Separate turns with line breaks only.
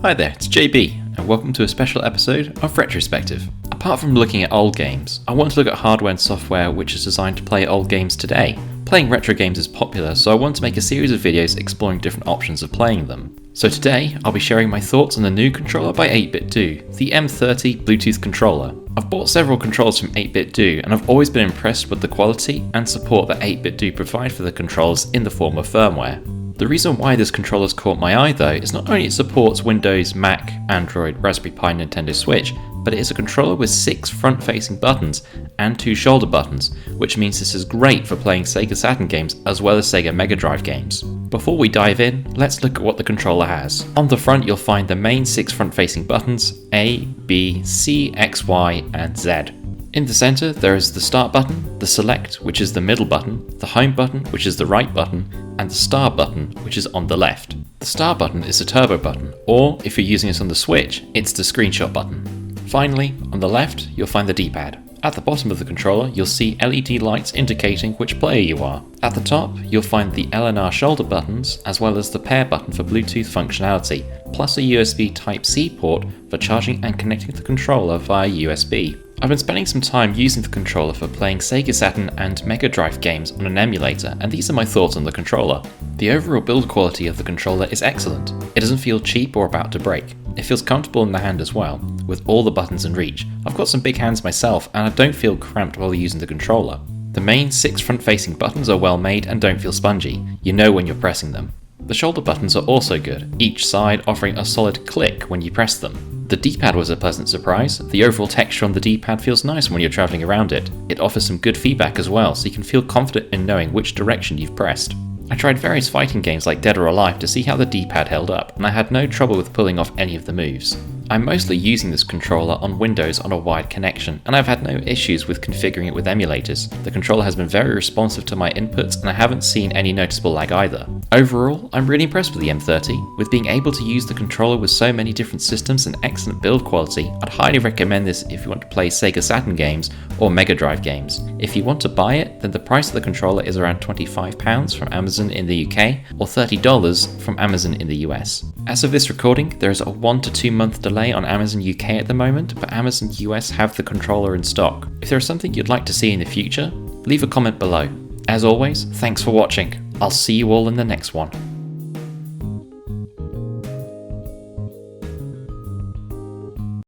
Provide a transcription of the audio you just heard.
Hi there, it's JB, and welcome to a special episode of Retrospective. Apart from looking at old games, I want to look at hardware and software which is designed to play old games today. Playing retro games is popular, so I want to make a series of videos exploring different options of playing them. So today, I'll be sharing my thoughts on the new controller by 8bitdo, the M30 Bluetooth controller. I've bought several controllers from 8bitdo, and I've always been impressed with the quality and support that 8bitdo provide for the controllers in the form of firmware. The reason why this controller's caught my eye though is not only it supports Windows, Mac, Android, Raspberry Pi, Nintendo Switch, but it is a controller with 6 front-facing buttons and 2 shoulder buttons, which means this is great for playing Sega Saturn games as well as Sega Mega Drive games. Before we dive in, let's look at what the controller has. On the front you'll find the main 6 front-facing buttons, A, B, C, X, Y, and Z. In the center, there is the start button, the select, which is the middle button, the home button, which is the right button, and the star button, which is on the left. The star button is the turbo button, or if you're using it on the Switch, it's the screenshot button. Finally, on the left, you'll find the D-pad. At the bottom of the controller, you'll see LED lights indicating which player you are. At the top, you'll find the L and R shoulder buttons, as well as the pair button for Bluetooth functionality, plus a USB Type-C port for charging and connecting the controller via USB. I've been spending some time using the controller for playing Sega Saturn and Mega Drive games on an emulator, and these are my thoughts on the controller. The overall build quality of the controller is excellent. It doesn't feel cheap or about to break. It feels comfortable in the hand as well, with all the buttons in reach. I've got some big hands myself, and I don't feel cramped while using the controller. The main 6 front-facing buttons are well made and don't feel spongy. You know when you're pressing them. The shoulder buttons are also good, each side offering a solid click when you press them. The D-pad was a pleasant surprise. The overall texture on the D-pad feels nice when you're travelling around it. It offers some good feedback as well, so you can feel confident in knowing which direction you've pressed. I tried various fighting games like Dead or Alive to see how the D-pad held up, and I had no trouble with pulling off any of the moves. I'm mostly using this controller on Windows on a wired connection, and I've had no issues with configuring it with emulators. The controller has been very responsive to my inputs, and I haven't seen any noticeable lag either. Overall, I'm really impressed with the M30. With being able to use the controller with so many different systems and excellent build quality, I'd highly recommend this if you want to play Sega Saturn games or Mega Drive games. If you want to buy it, then the price of the controller is around £25 from Amazon in the UK, or $30 from Amazon in the US. As of this recording, there is a 1 to 2 month delay on Amazon UK at the moment, but Amazon US have the controller in stock. If there is something you'd like to see in the future, leave a comment below. As always, thanks for watching. I'll see you all in the next one.